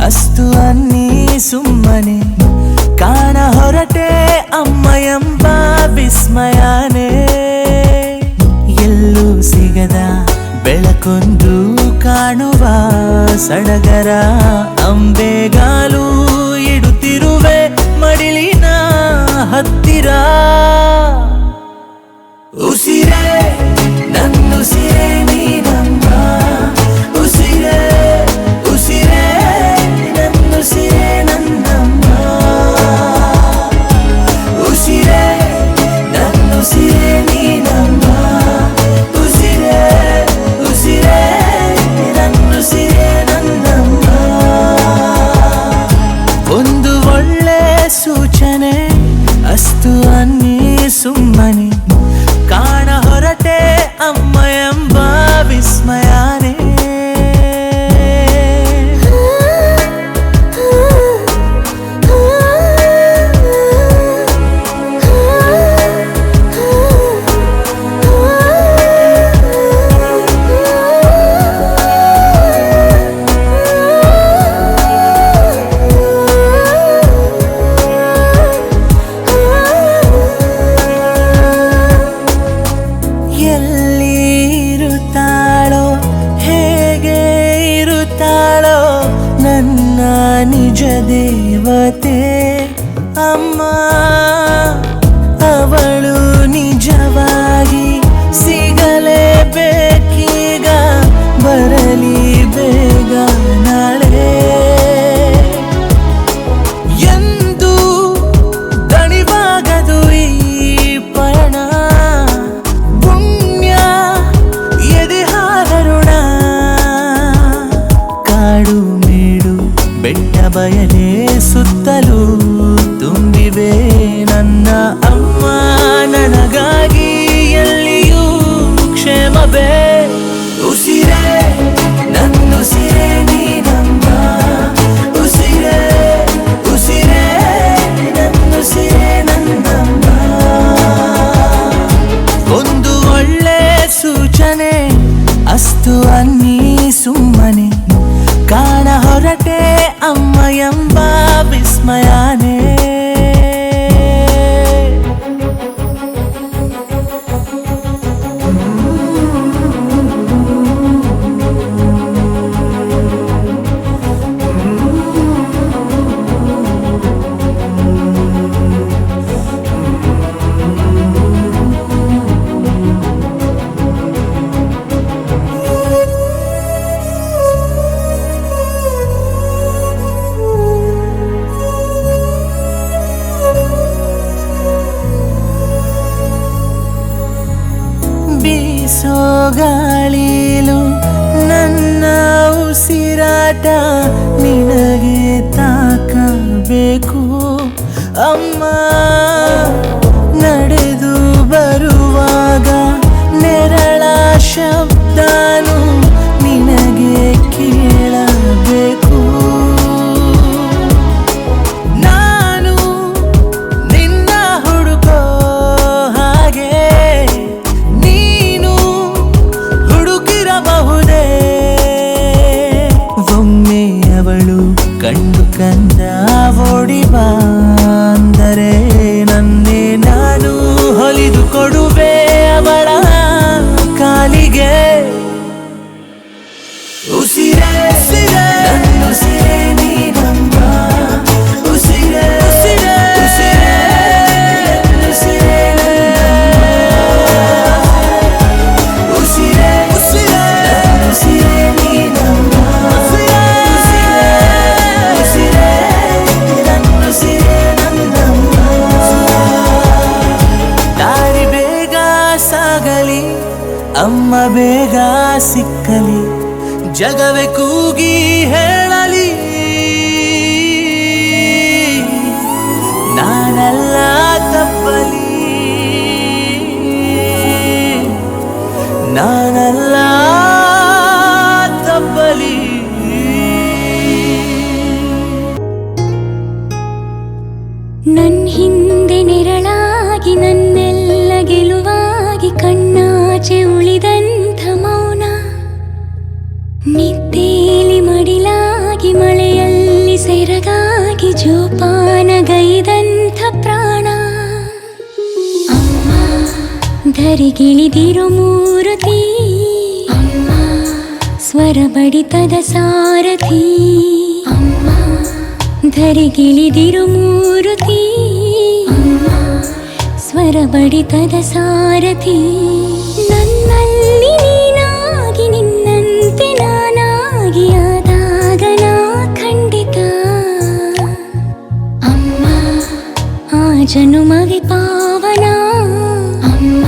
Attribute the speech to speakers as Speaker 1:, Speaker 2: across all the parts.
Speaker 1: ಅಸ್ತು ಅನ್ನಿ ಸುಮ್ಮನೆ ಕಾಣ ಹೊರಟೆ ಅಮ್ಮ ಎಂಬ ವಿಸ್ಮಯನೇ. ಎಲ್ಲೂ ಸಿಗದ ಬೆಳಕೊಂದು ಕಾಣುವ ಸಡಗರ ಅಂಬೆಗಾಲು ಇಡುತ್ತಿರುವೆ ಮಡಿಲಿನ ಹತ್ತಿರ. ಉಸಿರೇ ನನ್ನುಸಿರೇ ನೀನಮ್ಮ, ಉಸಿರೇ ಉಸಿರೇ ನನ್ನುಸಿರೇ ನನ್ನಮ್ಮ, ಉಸಿರೇ ನನ್ನುಸಿರೇ ನೀನಮ್ಮ, ಉಸಿರೇ ಉಸಿರೇ ನನ್ನುಸಿರೇ ನನ್ನಮ್ಮ. ಒಂದು ಒಳ್ಳೆ ಸೂಚನೆ ಅಸ್ತು ಅನ್ನಿ ಸುಮ್ಮನೆ ಕಾಣ ಹೊರಟೆ ಅಮ್ಮ ಎಂಬ ವಿಸ್ಮಯನೇ. ನನ್ನ ನಿಜ ದೇವತೆ ಅಮ್ಮ, ಅವಳು ನಿಜವಾಗಿ ಸಿಗಲೇಬೇಕೀಗ, ಬರಲಿ ಬೇಗ ನಾಳೆ ಎಂದು ದಣಿವಾಗದು ಈ ಪಯಣ. ಪುಣ್ಯ ಎದೆಹಾರರುಣ ಕಾಡು ಬೆಟ್ಟ ಬಯಲೇ ಸುತ್ತಲೂ ತುಂಬಿವೆ ನನ್ನ ಅಮ್ಮ, ನನಗಾಗಿ ಎಲ್ಲಿಯೂ ಕ್ಷೇಮವೇ. ಉಸಿರೇ ನನ್ನುಸಿರೇ ನೀನಮ್ಮ, ಉಸಿರೇ ಉಸಿರೇ ನನ್ನುಸಿರೇ ನನ್ನಮ್ಮ. ಒಂದು ಒಳ್ಳೆ ಸೂಚನೆ ಅಸ್ತು ಅನ್ನಿ ಸುಮ್ಮನೆ ಕಾಣ ಹೊರಟೆ ಅಮ್ಮ ಎಂಬ ವಿಸ್ಮಯನೇ. ಬೀಸೋ ಗಾಳಿಲು ನನ್ನ ಉಸಿರಾಟ ನಿನಗೆ ತಾಕಬೇಕು ಅಮ್ಮ. ನಡೆದು ಬರುವಾಗ ನೆರಳ ಶಬ್ದನು ನಿನಗೆ ಕೇಳಬೇಕು. ನಾನು ನಿನ್ನ ಹುಡುಕೋ ಹಾಗೆ ಒಮ್ಮೆ ಅವಳು ಕಂಡು ಕಂದ ಓಡಿ ಬಂದರೆ ನನ್ನೇ ನಾನು ಹೊಲಿದು ಕೊಡುವೆ ಅವಳ ಕಾಲಿಗೆ. ಉಸಿರೇ ನನ್ನುಸಿರೇ ನೀನಮ್ಮ, ಉಸಿರೇ ಉಸಿರೇ ನನ್ನುಸಿರೇ ನನ್ನಮ್ಮ, ಉಸಿರೇ ಉಸಿರೇ ನನ್ನುಸಿರೇ ನೀನಮ್ಮ, ಉಸಿರೇ ನನ್ನುಸಿರೇ ನನ್ನಮ್ಮ. ದಾರಿ ಬೇಗ ಸಾಗಲಿ ಅಮ್ಮ ಬೇಗ ಸಿಕ್ಕಲಿ, ಜಗವೇ ಕೂಗಿ ಹೇಳಲಿ ನಾನಲ್ಲ ತಪ್ಪಲಿ, ನಾನಲ್ಲ ತಪ್ಪಲಿ.
Speaker 2: ನನ್ ಹಿಂದೆ ನೆರಳಾಗಿ ನನ್ನೆಲ್ಲ ಗೆಲುವಾಗಿ ಕಣ್ಣಾಚೆ ಉಳಿದಂಥ ಮೌನ, ನಿದ್ದೇಲಿ ಮಡಿಲಾಗಿ ಮಳೆಯಲ್ಲ ನಿನಗಾಗಿ ಜೋಪಾನಗೈದಂಥ ಪ್ರಾಣ ಅಮ್ಮ ಧರಿಗಿಳಿದಿರೋ ಮೂರುತಿ ಅಮ್ಮ ಸ್ವರ ಬಡಿತದ ಸಾರಥಿ ಅಮ್ಮ ಧರಿಗಿಳಿದಿರೋ ಮೂರುತಿ ಅಮ್ಮ ಸ್ವರ ಬಡಿತದ ಸಾರಥಿ ನನ್ನಲ್ಲಿ ನೀನಾಗಿ ನಿನ್ನಂತೆ ನಾನಾಗಿ ಆದಾಗ ನಾ ಖಂಡಿತ ಅಮ್ಮ ಆ ಜನುಮವೇ ಪಾವನ ಅಮ್ಮ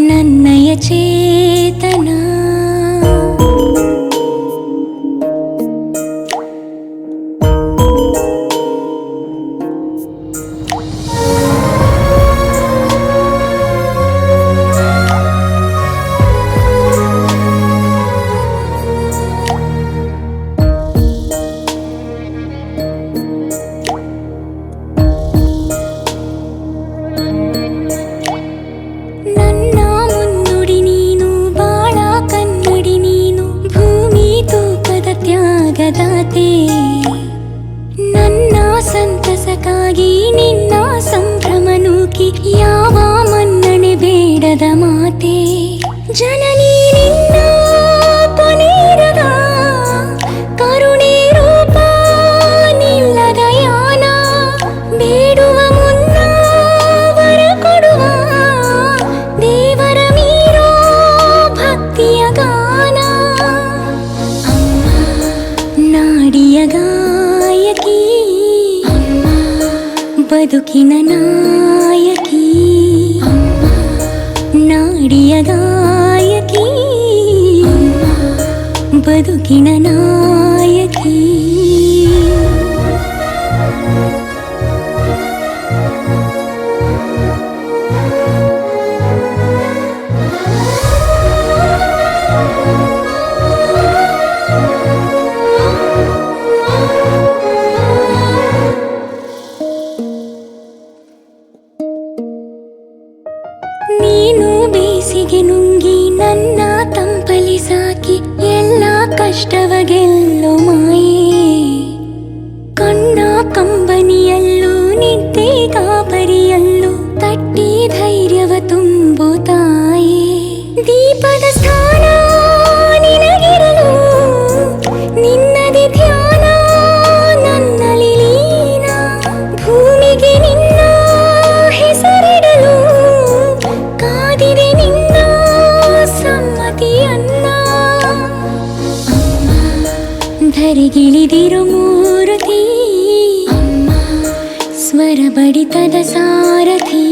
Speaker 2: ನನ್ನಯ ಚೇತನ ನನ್ನ ಸಂತಸಕ್ಕಾಗಿ ನಿನ್ನ ಸಂಭ್ರಮ ನೂಕಿ ಯಾವ ಮನ್ನಣೆ ಬೇಡದ ಮಾತೆ ಜನನಿ ನಿನ್ನ ಕೊನೆರದ ಕರುಣೆ ರೂಪ ನಿಲ್ಲದ ಯಾನ ಬೇಡುವ ಮುನ್ನ ವರ ಕೊಡುವ ದೇವರ ಮೀರೋ ಭಕ್ತಿಯ ಗಾನ ನಾಡಿಯ ಗಾಯಕಿ ಅಮ್ಮ ಬದುಕಿನ ನಾಯಕಿ ಅಮ್ಮ ನಾಡಿಯ ಗಾಯಕಿ ಅಮ್ಮ ಬದುಕಿನ ನಾಯಕಿ ನೀನು ಬೇಸಿಗೆ ನುಂಗಿ ನನ್ನ ತಂಪಲಿ ಸಾಕಿ ಎಲ್ಲ ಕಷ್ಟವ ಗೆಲ್ಲೋ ಮಾಯೇ ಕಣ್ಣ ಕಂಬನಿಯಲ್ಲೂ ನಿದ್ದೆ ಗಾಬರಿಯಲ್ಲೂ ತಟ್ಟಿ ಧೈರ್ಯವ ತುಂಬು ತಾಯೇ ದೀಪದ ಸ್ಥಾನ ನಿನಗಿರಲು ನಿನ್ನದಿ ಧ್ಯಾನ ನನ್ನಲ್ಲಿ ಲೀನ ಭೂಮಿಗೆ ನಿನ್ನ ಹೆಸರಿಡಲು ಕಾದಿದೆ ನಿನ್ನ ಸಮ್ಮತಿಯನ್ನ ಅಮ್ಮ ಧರಿಗಿಳಿದಿರೋ ಮೂರುತಿ ಅಮ್ಮ ಸ್ವರ ಬಡಿತದ ಸಾರಥಿ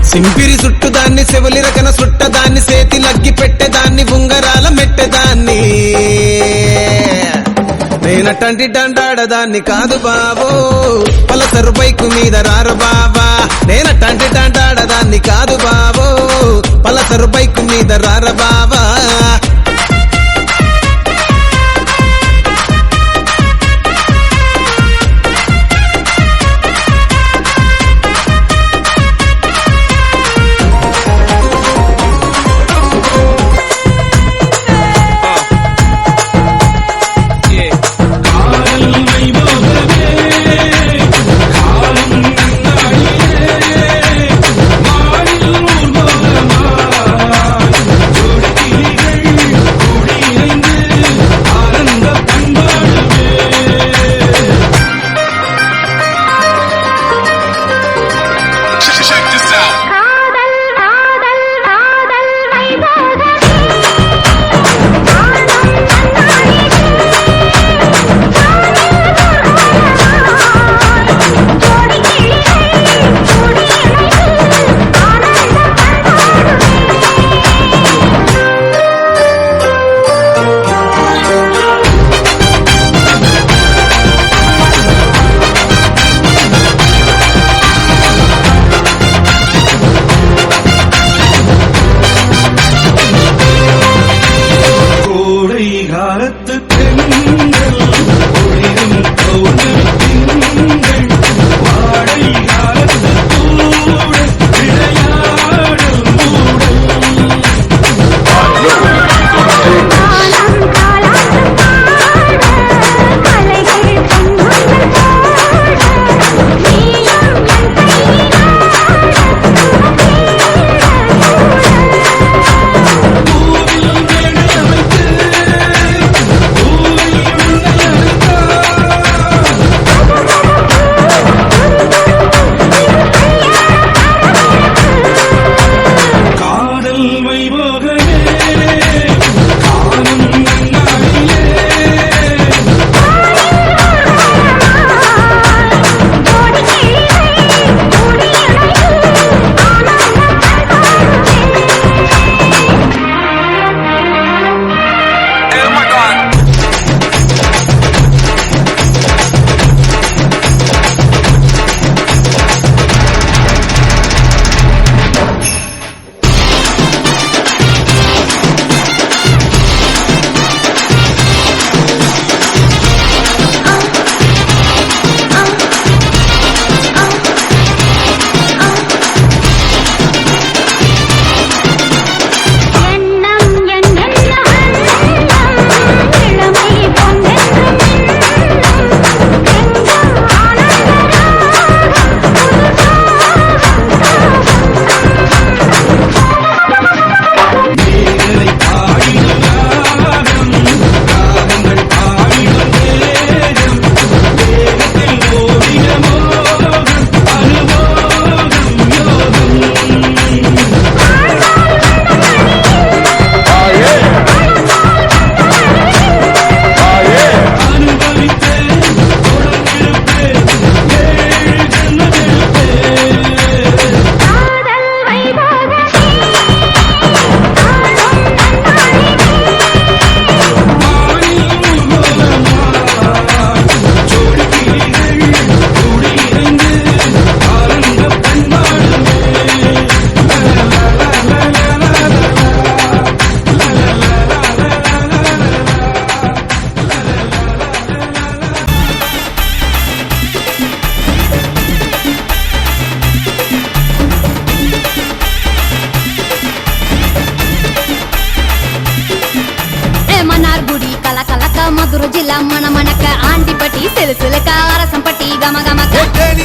Speaker 3: సింపిరి సుట్టుదాన్ని సెవలిరకన సుట్టదాన్ని సేతి లగ్గి పెట్టేదాన్ని ఉంగరాల మెట్టేదాన్ని నేనటంటి డండాడదాన్ని కాదు బాబో పలసరు బైకు మీద రారు బాబా నేనటంటి డండాడదాన్ని కాదు బాబో పలసరు బైకు మీద రారు బాబా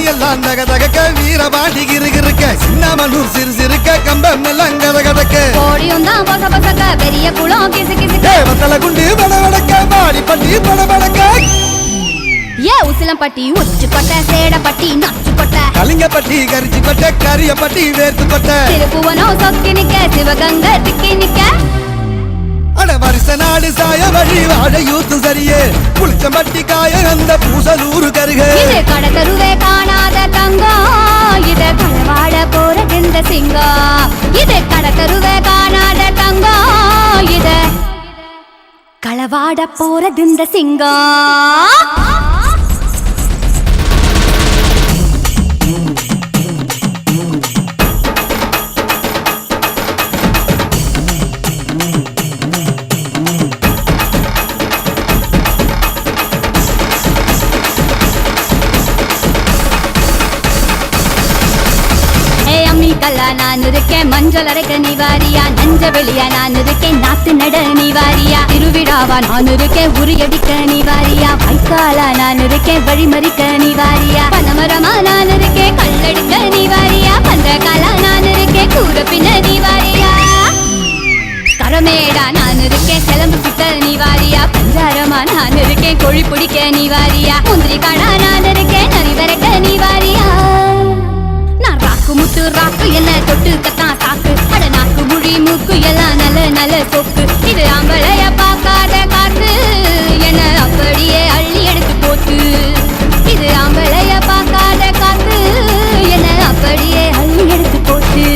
Speaker 3: எல்லாம் தக தகக்க வீரபாண்டி கிருகிருக்க சின்னமனூர் சிறு சிறுக்க கம்பம் எல்லாம் கத கதக்க
Speaker 2: கோடியும் தான் பொச பொசக்க பெரிய குளம் கிசு கிசுக்க
Speaker 3: வத்தல குண்டு படபடக்க பாடி பட்டி படபடக்க
Speaker 2: ஏ உசிலம்பட்டி உச்சுக்கொட்டை சேடப்பட்டி நச்சுக்கொட்டை
Speaker 3: கலிங்கப்பட்டி கரிச்சி கொட்டை கரியப்பட்டி வேர்த்து கொட்டை
Speaker 2: திருப்புவனம் சொக்கி நிக்க சிவகங்கை திக்கி நிக்க
Speaker 3: அட வருஷ நாடு சாய வழி வாழ யூத்து சரியே புளிச்சம்பட்டி காய அந்த பூசலூரு கருக
Speaker 2: இது கடத்தருவே காணாத தங்கம் இது களவாட போறது இந்த சிங்கம் இது கடத்தருவே காணாத தங்கம் இது களவாட போறது இந்த சிங்கம் நான் இருக்கேன் மஞ்சள் அரைக்க நீவாரியா நஞ்ச வெளியா நான் இருக்கேன் நாத்து நட நீவாரியா திருவிழாவா நான் இருக்கேன் உரியடிக்க நீவாரியா வைக்காலா நான் இருக்கேன் வழிமறிக்க நீவாரியா பனமரமா நான் இருக்கேன் கல்லடிக்க நீவாரியா பந்தகாலா நான் இருக்கேன் கூற பின்ன நீவாரியா கரமேடா நான் இருக்கேன் செலம்பு பிட்ட நீவாரியா பஞ்சாரமா நான் இருக்கேன் கொழி பிடிக்க நீவாரியா முந்திரி காடா நான் இருக்கேன் நரி வரக்க நீவாரியா நான் ராக்கு முட்டு ராக்கு என்ன தொட்டு கத்தான் சாக்கு அட நாக்கு முழி மூக்கு எல்லாம் நல்ல நல்ல சொக்கு இது ஆம்பளைய பார்க்காத காத்து என்ன அப்படியே அள்ளி எடுத்து போட்டு இது ஆம்பளைய பார்க்காத காத்து என்ன அப்படியே அள்ளி எடுத்து போட்டு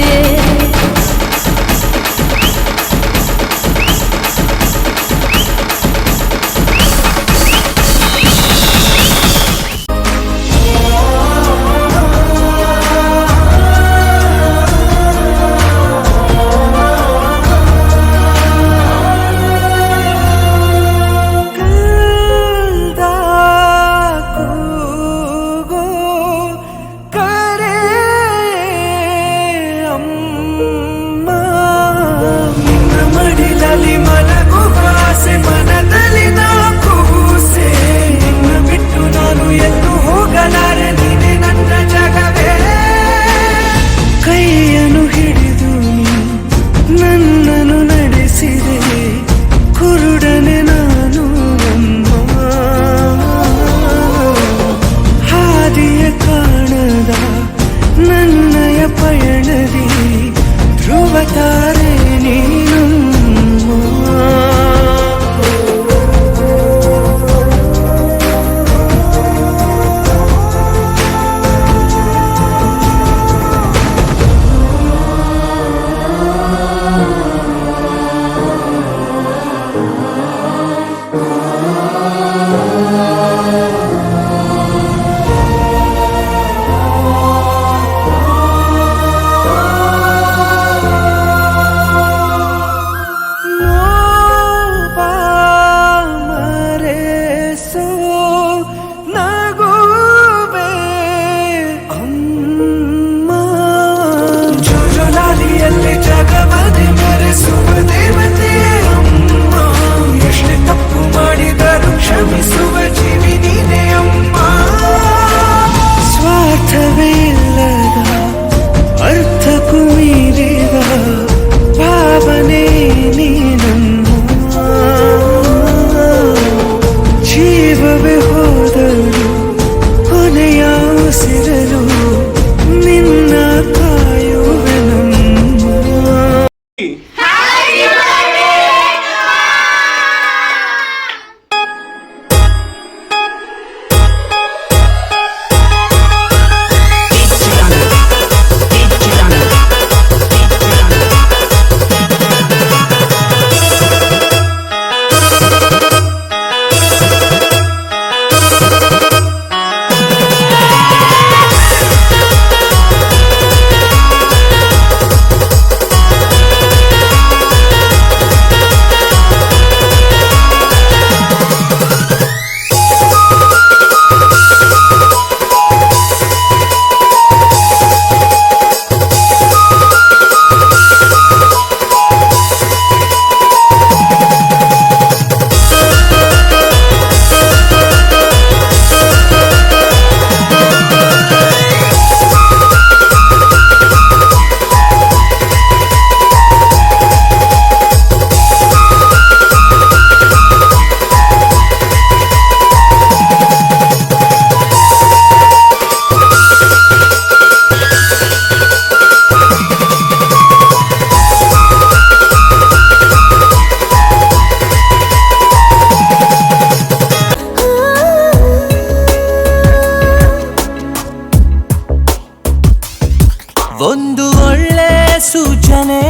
Speaker 1: ಒಂದು ಒಳ್ಳೆ ಸೂಚನೆ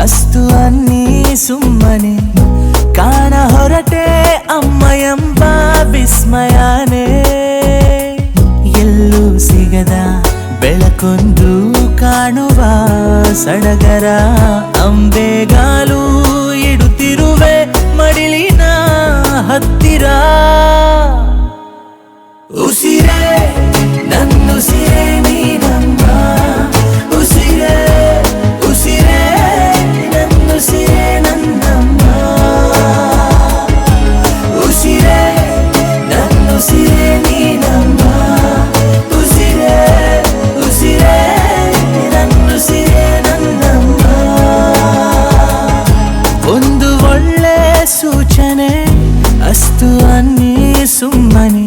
Speaker 1: ಅಸ್ತು ಅನ್ನಿ ಸುಮ್ಮನೆ ಕಾಣ ಹೊರಟೆ ಅಮ್ಮ ಎಂಬ ವಿಸ್ಮಯನೇ ಎಲ್ಲೂ ಸಿಗದ ಬೆಳಕೊಂದು ಕಾಣುವ ಸಡಗರ ಅಂಬೆಗಾಲು ಇಡುತ್ತಿರುವೆ ಮಡಿಲಿನ ಹತ್ತಿರ ಉಸಿರೇ ನನ್ನುಸಿರೇ ನೀನಮ್ಮ ಉಸಿರೇ ಉಸಿರೇ ನನ್ನುಸಿರೇ ನನ್ನಮ್ಮ ಉಸಿರೇ ನನ್ನುಸಿರೇ ನೀನಮ್ಮ ಉಸಿರೇ ಉಸಿರೇ ನನ್ನುಸಿರೇ ನನ್ನಮ್ಮ ಒಂದು ಒಳ್ಳೆ ಸೂಚನೆ ಅಸ್ತು ಅನ್ನಿ ಸುಮ್ಮನೆ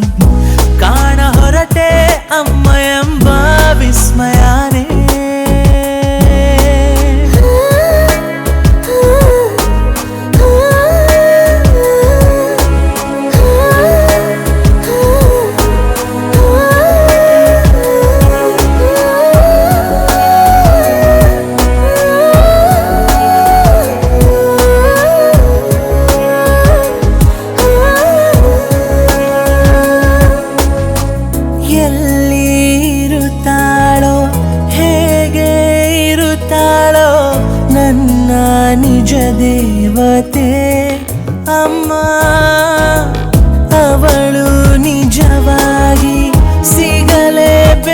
Speaker 1: ಕಾಣ ಹೊರಟೆ ಅಮ್ಮ ಎಂಬ ವಿಸ್ಮಯನೇ ನನ್ನ ನಿಜ ದೇವತೆ ಅಮ್ಮ ಅವಳು ನಿಜವಾಗಿ ಸಿಗಲೇಬೇಕೀಗ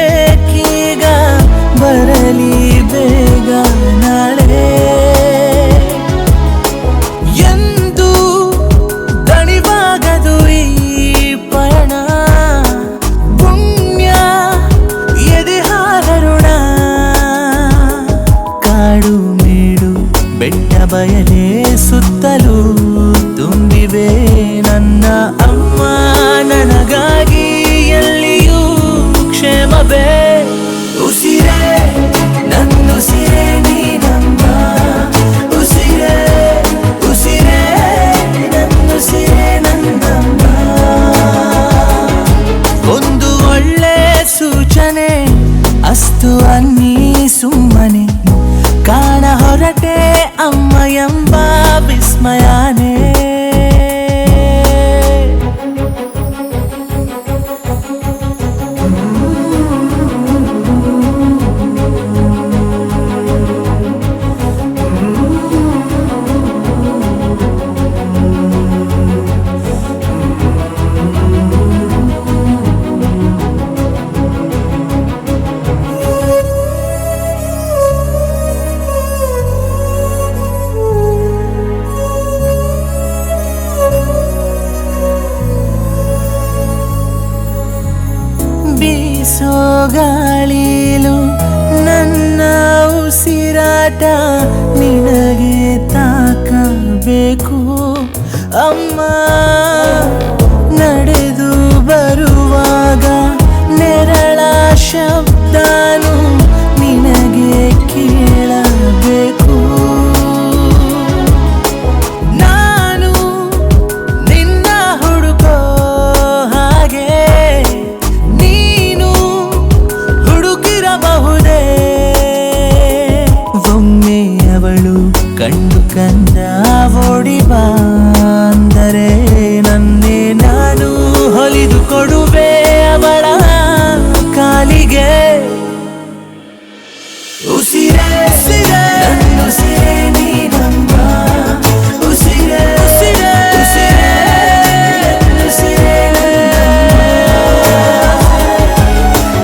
Speaker 1: ಬರಲಿ ಬೇಗ ನಾಳೆ ಎಂದು ದಣಿವಾಗದು ಈ ಪಯಣ ಪುಣ್ಯ ಎದೆ ಹಾರರುಣ ಕಾಡು ಮೇಡು ಬೆಟ್ಟ ಬಯಲೇ ಸುತ್ತಲೂ ತುಂಬಿವೆ ನನ್ನ ಅಮ್ಮ ನನಗಾಗಿ ಎಲ್ಲಿಯೂ ಕ್ಷೇಮವೇ ಉಸಿರೇ ನನ್ನುಸಿರೇ ನೀನಮ್ಮ ಉಸಿರೇ ಉಸಿರೇ ನನ್ನುಸಿರೇ ನನ್ನಮ್ಮ ಒಂದು ಒಳ್ಳೆ ಸೂಚನೆ ಅಸ್ತು ಅನ್ನಿ ಸುಮ್ಮನೆ ಕಾಣ ಹೊರಟೆ ಅಮ್ಮ ಎಂಬ ವಿಸ್ಮಯನೇ ಬೀಸೋ ಗಾಳಿಲು ನನ್ನ ಉಸಿರಾಟ ನಿನಗೆ ತಾಕಬೇಕು ಅಮ್ಮ ನಡೆದು ಬರುವಾಗ ನೆರಳ ಶಬ್ದ